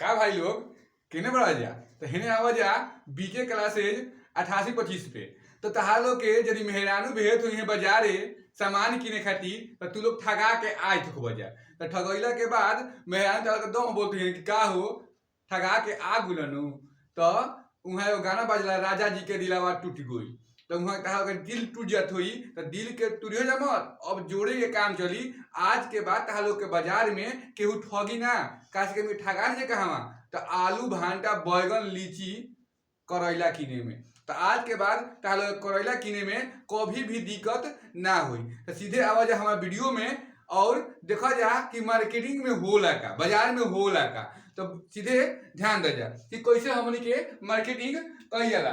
का भाई लोग केने बढ़ा जा तो हेने आवा जा बीके क्लासेज 8825 पे। तो तहार लोग के यदि मेहरानू भेज तो इन्हें बाजारे सामान किने खातिर तो तू लोग ठगा के आए थे बजा। तो ठगैला के बाद मेहरानू तहार के दम बोलती है कि का हो ठगा के आ गुलनु। तो वहाँ एगो गाना बजला राजा जी के दिलावा टूट गई। तो वहाँ कहा अगर दिल टूट जात हुई तो दिल के टूटियो जा मत, अब जोड़े के काम चली। आज के बाद तहा लोग के बाजार में केहू ठगी ना, काश के ठगा नहीं कहवा तो आलू भांटा बैगन लीची करैला किने में। तो आज के बाद तहा लोग करैला किने में कभी भी दिक्कत ना हुई। तो सीधे आवाज हमारे वीडियो में और देखा जा कि मार्केटिंग में होला का, बाजार में होला का। तो सीधे ध्यान दे जा कि कैसे हमनी के मार्केटिंग कही जाला।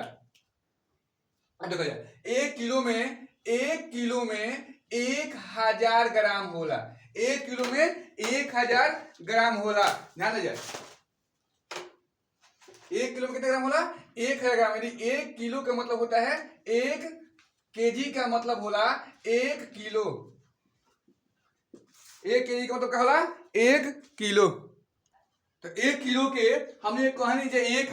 देखो जा 1 किलो में 1000 ग्राम होला। 1 किलो में 1000 ग्राम होला। ध्यान दे जा 1 किलो में कितने ग्राम होला 1000 ग्राम। यानी 1 किलो का मतलब होता है 1 केजी का मतलब होला 1 किलो। 1 केजी का मतलब क्या होला 1 किलो। तो 1 किलो के हमने कहनी जे 1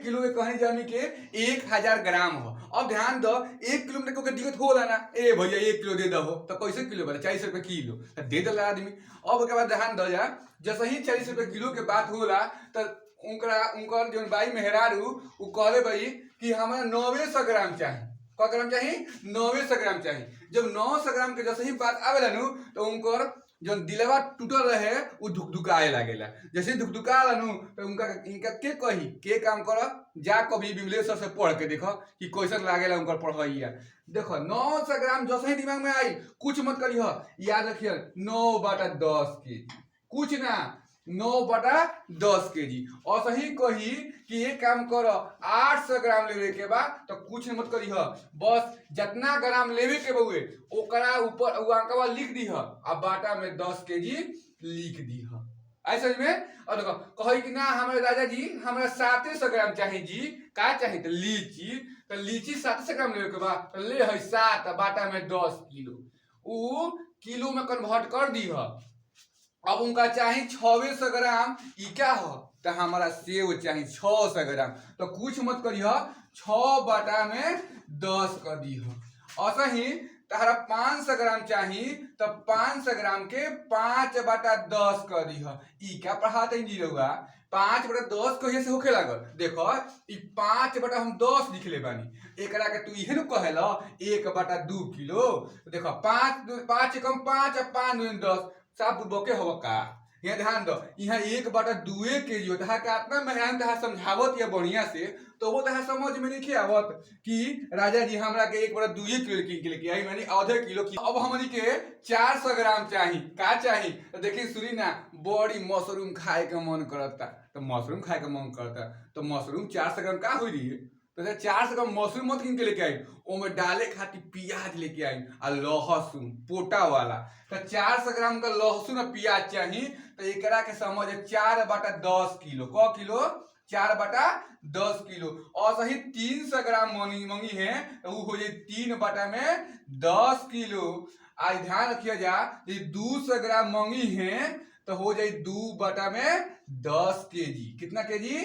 किलो के कहनी जे हमने के 1000 ग्राम हो। अब ध्यान दो 1 किलो में कोई दिक्कत होला ना, ए भैया 1 किलो दे दो तो कैसे किलो बता 40 रुपए किलो तो दे दिला आदमी। अब के बाद ध्यान दो जा जैसे ही 40 रुपए किलो के बात होला तो उनकर जो बाई मेहरारू उ कहले भाई कि हमारा 900 ग्राम चाहिए। क्या ग्राम चाहिए 900 ग्राम चाहिए। जब 900 ग्राम के जैसे ही बात आवेला नु तो उनकर जो दिलवा टूटल रहे वो धुकधुकाए लागेला। जैसे धुकधुका नु तो इनका के कही के काम कर जा कभी विमलेश्वर से पढ़ के देखो कि कैसन लागेला उनकर पढ़ाइया। देखो 900 ग्राम जैसे ही दिमाग में आई कुछ मत करिए, याद रखिए 9/10 केजी कुछ ना 9/10 केजी। और सही कही कि ये काम करो 800 ग्राम लेवे के बाद तो कुछ मत करी बस जितना ग्राम लेवे के बउए ओकरा ऊपर अंकवा लिख दी अब बाटा में 10 केजी लिख दी ऐसे में। और देखो कही कि ना हमारे दादा जी हमारा 700 ग्राम चाहिए जी। का चाहिए तो लीची 700 ग्राम लेवे के बाद तो ले है 7 बाटा में 10 किलो उ किलो में कन्वर्ट कर दी अब उनका चाहिए 600 ग्राम। ई क्या हो तो हमारा सेव चाहिए 600 ग्राम। तो कुछ मत करिए 6/10 कर दी ऐसा ही तारा 500 ग्राम चाहिए तो 500 ग्राम के 5/10 कर दी ई क्या पढ़ाते जी रहुआ 5/10 कहिए से होखे लागल। देखो ई 5/10 लिख ले बानी एकरा के तू इहे न कहेला 1/2 किलो। देखो 5 कम 5 और 5 दूनी 10 सब बुबके हो का। यहाँ ध्यान दो यहाँ 1/2 केजी होता है कितना मेहरान तहा समझावत या बढ़िया से तो वो तहा समझ में नहीं आवत कि राजा जी हमरा के 1/2 किलो किन के लेके आई मानी आधे किलो की। अब हमनी के 400 ग्राम चाहिए। का चाहिए तो देखिए सुनी ना बड़ी मशरूम खाए के मन करता तो मशरूम खाए के मन करता तो मशरूम 400 ग्राम का हुई रही तो 400 ग्राम मशरूम मत किन के लेके आई ओमे डाले खातिर प्याज लेके आई और लहसुन पोटा वाला। तो 400 ग्राम का लहसुन और प्याज चाहिए तो एकरा के समझ 4/10 किलो। क किलो 4/10 किलो। और सही 300 ग्राम मंगी है तो वो हो जाए 3/10 किलो। आज ध्यान रखिए जा 200 ग्राम मंगी है तो हो जाए 2/10 केजी। कितना केजी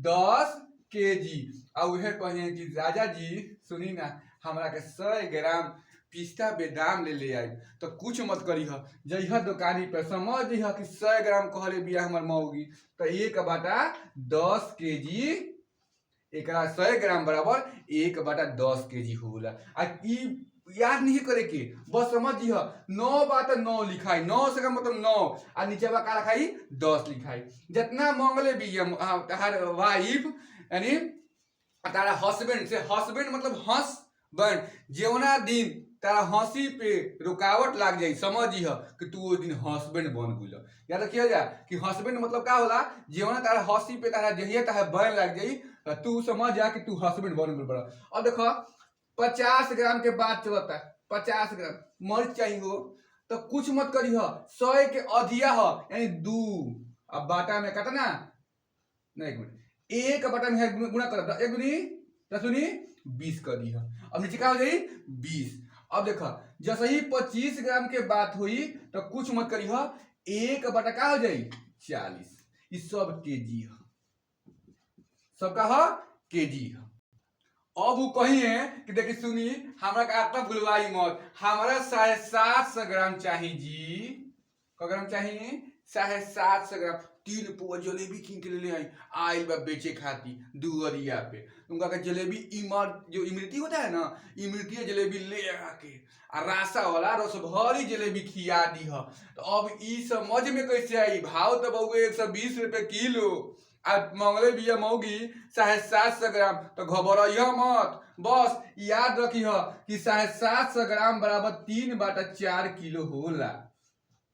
10 केजी। और वह कहे कि राजा जी सुनी ना हमरा के 100 ग्राम पिस्ता बेदाम ले आई तो कुछ मत करी जइह दुकानी पे समझ जइह कि 100 ग्राम कहले बिया हमर मौगी तो 1/10 केजी एकरा 100 ग्राम बराबर 1/10 केजी होला। आ ई याद नहीं करे के बस समझ जइह 9/9 लिखाई 9 से का मतलब 9 और नीचे बा का लिखाई 10 लिखाई। जितना मंगले बिया तहार वाइफ यानी तारा हस्बैंड से हस्बैंड मतलब हस्बैंड जेवना दिन तारा हंसी पे रुकावट लाग जाई समझिए कि तू वो दिन हस्बैंड बन गुल। याद रखिए जा कि हस्बैंड मतलब का होला जेवना तारा हंसी पे तारा जहिया तारा बन लाग जाई तू समझ जा कि तू हस्बैंड बन गुल बड़ा। अब देखो 50 ग्राम के बात चलता 50 ग्राम मर्च चाहिए हो तो कुछ मत करी 100 के अधिया हो यानी 2 अब बाटा में काटना नहीं 1 मिनट 1 में गुणा कर 1 दूनी 10 दूनी 20 कर दी अब नीचे क्या हो जाए 20। अब देखो जैसे ही 25 ग्राम के बात हुई तो कुछ मत करी 1/का हो जाए 40। ई सब केजी है, सबका है केजी है। अब वो कहिए कि देखिए सुनी हमरा का आपका भूलवाई मत, हमारा 750 ग्राम चाहिए जी। क ग्राम चाहिए? 750 ग्राम। 3 पुआ जलेबी कीन के ले आई, आइल बा बेचे खाती दुअरिया पे। उनका का जलेबी जो इमरती होता है ना, इमरती जलेबी ले आके आ रासा वाला रस भरी जलेबी खिया दी है। तो अब ई समझ में कैसे आई? भाव तो बहुए 120 रुपए किलो, आ मंगले बिया मौगी 750 ग्राम। तो घबराइया मत, बस याद रखी है कि 750 ग्राम बराबर 3/4 किलो होला।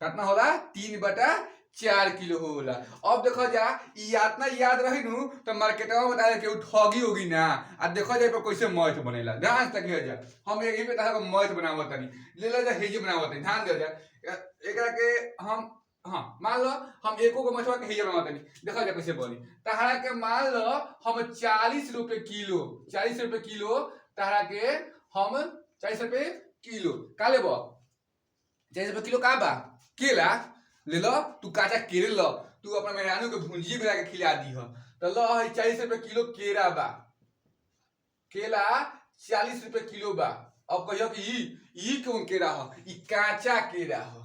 कितना होला? 3/4 किलो होला। अब देखो जा इतना याद रही नु तो मार्केटवा में बता के ठगी होगी ना। आ देखो जाए पर कैसे मैथ बनेला, ध्यान तक जा। हम यही पे तरह का मैथ बनावत तनी, ले ले जा हेज बनावत तनी, ध्यान दे जा। एकरा के हम हाँ मान लो हम एको को मछुआ के हेज बनावत तनी, देखो जा कैसे बनी। तहरा के मान लो हम 40 रुपए किलो, 40 रुपए किलो तहरा के हम 40 रुपए किलो का लेबो? 40 रुपए किलो का बा? केला ले लो, तू काचा केले लो, तू अपना मेहरानू के भुंजी बना के खिला दी हो। तो लो 40 रुपए किलो केला बा, केला 40 रुपए किलो बा। अब कहियो कि ई कौन केला हो? ई काचा केला हो,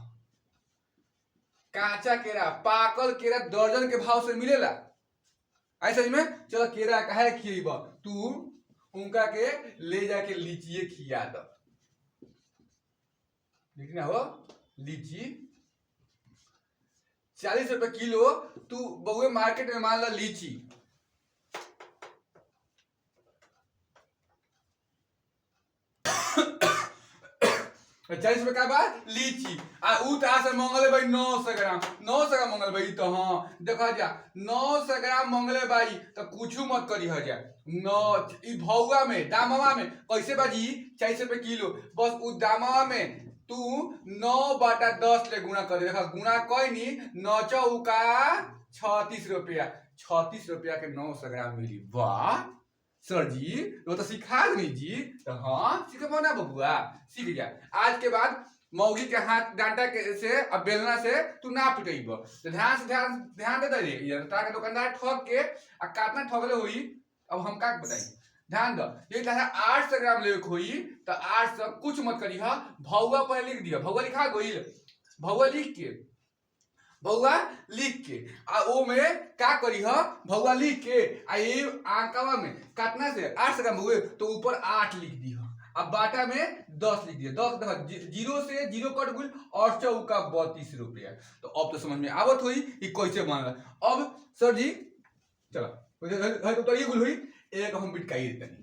काचा केला। पाकल केला दर्जन के भाव से मिलेला, ऐसा में। चलो केला काहे खिएब? तू उनका के ले जाके लीची खिया दो, लिखना हो लीची 40 रुपए किलो। तू बहुए मार्केट में मान लो लीची 40 रुपए का बाद लीची आ उ ता से मंगले भाई 900 ग्राम, 900 ग्राम मंगल भाई। तो हाँ देखा जा 900 ग्राम मंगले भाई तो कुछ मत करी हो जा। नौ ई भौवा में दामवा में कैसे बाजी 40 रुपए किलो, बस उ दामवा में तू 9/10 ले गुणा कर। देखा गुणा कोई नहीं, 9 चौका 36 रुपया, 36 रुपया के 900 ग्राम मिली। वाह सर जी वो तो सिखा दी जी। तो हाँ सीखबो ना बबुआ, सीख जा। आज के बाद मौगी के हाथ डांटा के से अब बेलना से तू ना पिटेब। तो ध्यान दे दे ताकि दुकानदार ठग के आ कितना ठगले हुई। अब हम का बताई, ध्यान दो। ये 800 ग्राम लेवे हुई तो 800 कुछ मत करी हा, भौवा पर लिख दिया। भौवा लिखा गईल, भौवा लिख के आ ओ में का करी हा, भौवा लिख के आ ये आंकवा में कितना से 800 ग्राम हुए तो ऊपर 8 लिख दी हा। अब बाटा में 10 लिख दिया। 10 देखो जीरो से जीरो कट गई और चौका 32 रुपया। तो अब तो समझ में आवत हुई कि कैसे बन। अब सर जी चलो तो ये गुल हुई एक हम बिटकाई देतनी।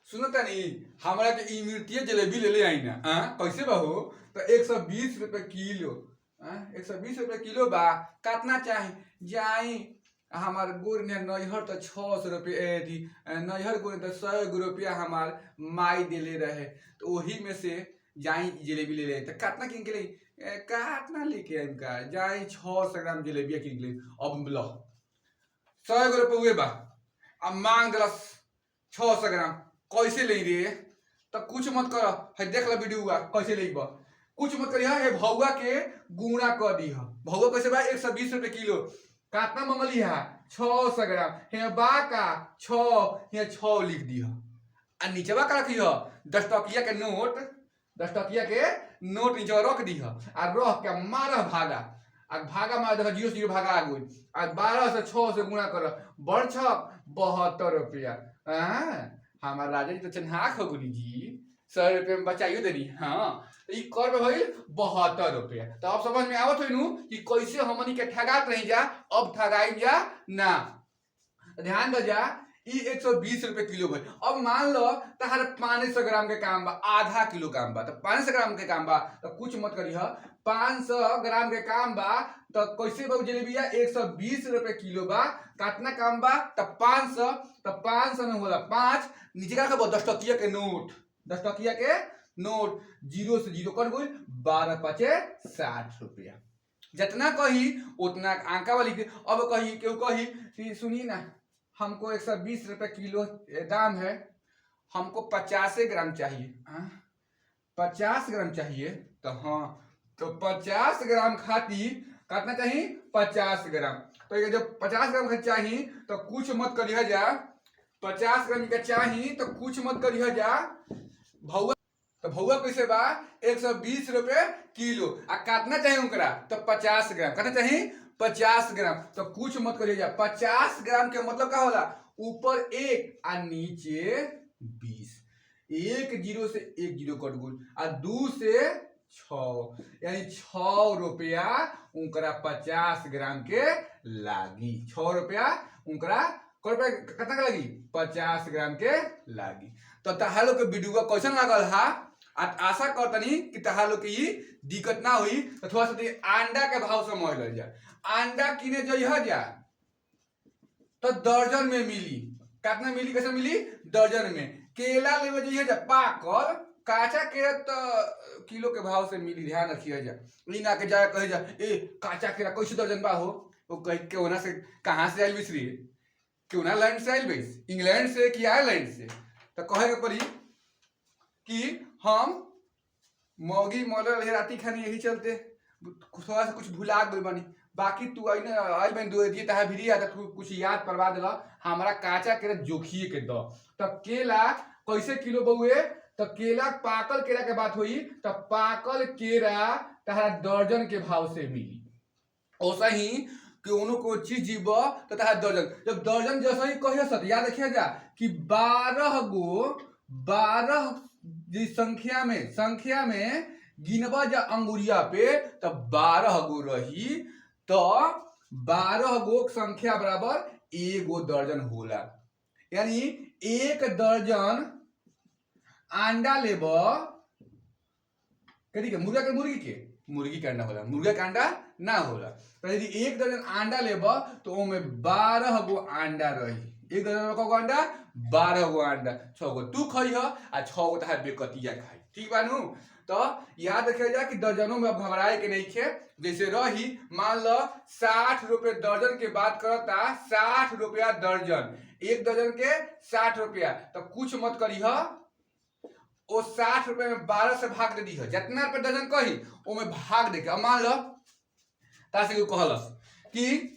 सुनो तनी हमरा के इमरती जलेबी ले ले आई ना, कैसे बा हो? तो 120 रुपए किलो, 120 रुपए किलो बा। कितना चाही जाई? हमार गुड़ ने नैहर तो 600 रुपये थी, नैहर गुड़ तो 100 रुपया हमार माई दिले रहे। तो वही में से जाई जलेबी ले ले। तो कितना किन के ले? कितना लेके आई का? जाई 600 ग्राम जलेबिया किन के ले। अब लो 100 रुपये हुए बा, अब मांग दलस 600 ग्राम, कैसे ले रे? तो कुछ मत कर, है देख ला वीडियो हुआ कैसे ले बा। कुछ मत करिए, हे भौवा के गुणा कर दी है। भौवा कैसे बा? 120 रुपए किलो। कितना मंगली है? 600 ग्राम। हे बा का 6 लिख दी है। आ नीचे बा का रखी है 10 टकिया के नोट, 10 टकिया के नोट नीचे रख दी है। आ रख के मारा भागा, आ भागा मार देखा 0 से 0 भागा आ गई। आ 12 से 6 से गुणा कर बड़ छक 72 रुपया। हमारा राजा जी तो चन्हाक हो गुनी जी, 100 रुपये में बचाइयो देनी। हाँ ई कर में भइल 72 रुपया। तो अब समझ में आवत होइनु कि कैसे हमनी के ठगात रही जा, अब ठगाई जा ना। ध्यान दे जा, ई 120 रुपए किलो भाई। अब मान लो तहर 500 ग्राम के काम बा, आधा किलो काम बा। तो 500 ग्राम के काम बा तो कुछ मत करी है। 500 ग्राम के काम बा तो कैसे बा जलेबिया 120 रुपए किलो बा। कितना काम बा? तो 500, तो 500 में होला 5 नीचे का रखबो 10 टकिया के नोट, 10 टकिया के नोट 0 से 0 कट गई 12 5 60 रुपया। जितना कही उतना आंका वाली। अब कही क्यों कही कि सुनिए ना हमको 120 रुपए किलो दाम है, हमको 50 ग्राम चाहिए। 50 ग्राम चाहिए। तो हाँ तो 50 ग्राम खाती कितना चाहिए 50 ग्राम। तो ये जब 50 ग्राम का चाहिए तो कुछ मत करिए जा, 50 ग्राम का चाहिए तो कुछ मत करिए जा भौआ। तो भौआ कैसे बा 120 रुपए किलो। आ कितना चाहिए उनकरा तो 50 ग्राम। कितना चाहिए 50 ग्राम। तो कुछ मत करिए जा, 50 ग्राम के मतलब का होला ऊपर 1 आ नीचे 20। 1 0 से 1 0 कट गुल आ 2 से 6 यानी 6 रुपया उनकरा 50 ग्राम के लागी। 6 रुपया उनकरा कितना के लागी 50 ग्राम के लागी। तो तहार लोग के वीडियो कैसन लागल हा आशा करतनी कि तहार लोग के दिक्कत ना हुई। तो थोड़ा सा अंडा के भाव समझ ल जा। अंडा किने जइह जा तो दर्जन में मिली। कितना मिली कैसे मिली दर्जन में। केला लेवे जइह जा पाकल, काचा केला तो किलो के भाव से मिली, ध्यान रखिए जा। ई ना के जा कहे जा ए काचा केला कैसे दर्जन बा हो, वो कह के ओना से कहां से आइल बिसरी क्यों ना लैंड से आइल बेस इंग्लैंड से कि आयरलैंड से। तो कहे के पड़ी कि हम मौगी मॉडल राती खानी यही चलते थोड़ा सा कुछ भुला गई बनी। बाकी तू आई बन दो दी तहा भी आता तू कुछ याद करवा देला हमारा काचा केला जोखिए के दो। तो केला कैसे किलो बउए तो केला पाकल केला के बात हुई तो पाकल केला तहरा दर्जन के भाव से मिली। ऐसा ही कोनो को चीज जीव तो तहरा दर्जन। जब दर्जन जैसा ही कहिए सत याद रखिए जा कि 12 जी संख्या में गिनबा जा अंगुरिया पे तो 12 गो रही। तो 12 गो संख्या बराबर एगो दर्जन होला। यानी 1 दर्जन अंडा लेब कथी के मुर्गी के अंडा होला, मुर्गा के अंडा ना होला। तो यदि 1 दर्जन अंडा लेब तो ओमे 12 गो अंडा रही। 1 दर्जन में कगो अंडा 12 गो अंडा। 6 गो तू खइह आ 6 गो तहार बेकतिया खाई। ठीक बानू। तो याद रखिए जा कि दर्जनों में अब घबराए के नहीं खे। जैसे रही मान लो 60 रुपए दर्जन के बात करता 60 रुपया दर्जन। 1 दर्जन के 60 रुपया। तो कुछ मत करिह वो 60 रुपए में 12 से भाग दे दी है जितना रुपए दर्जन कही वो में भाग दे के। अब मान लो तासे कहलस कि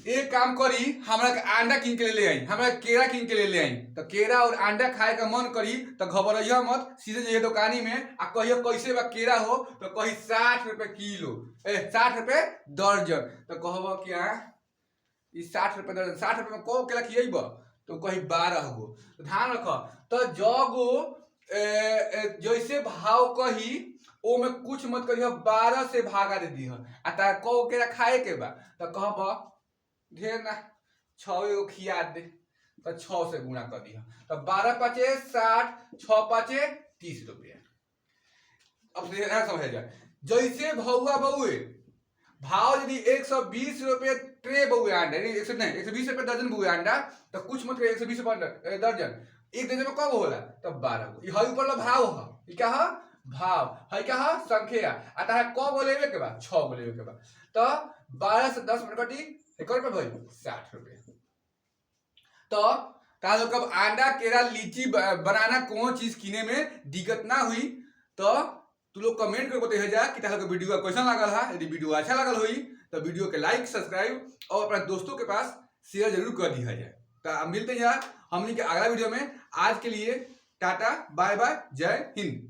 एक काम करी हमरा के अंडा किन के ले आई, हमरा केरा किन के ले आई। तो केरा और अंडा खाए का मन करी तो घबराइया मत, सीधे जाइए दुकानी में आ कहियो कैसे बा केरा हो तो कही 60 रुपए किलो 60 रुपए दर्जन। तो कहब कि 60 रुपए दर्जन 60 रुपए में को केला खियब तो कही 12 गो। तो ध्यान रख तो जगो जैसे भाव कही ओ में कुछ मत करिए 12 से भागा दे दी आ ता को केरा खाए के बा तो कहब ढेर ना 6 गो खिया दे तो 6 से गुणा कर दी। तो 12 5 60 6 5 30 रुपया। अब समझ जा जैसे भौआ बउए भाव यदि 120 रुपये ट्रे बउए अंडा 120 रुपये दर्जन बउए अंडा तो कुछ मत 120 रुपये दर्जन। 1 दर्जन में कब होला तो 12 गो। ये ऊपर ला भाव है, ये क्या है भाव है, क्या है संख्या। आता क गो लेवे के बाद 6 गो लेवे के बाद। तो 12 से 10 मिनट कटी एक रुपये भाई 60 रुपये। तो तालो कब अंडा केरा लीची बनाना कौन चीज किने में दिक्कत ना हुई तो तू लोग कमेंट करके बताइए जा कि तालो का वीडियो कैसा लागल है। यदि वीडियो अच्छा लागल हुई तो वीडियो के लाइक सब्सक्राइब और अपने दोस्तों के पास शेयर जरूर कर दिया जाए। तो मिलते हैं यार हमनी के अगला वीडियो में। आज के लिए टाटा बाय बाय जय हिंद।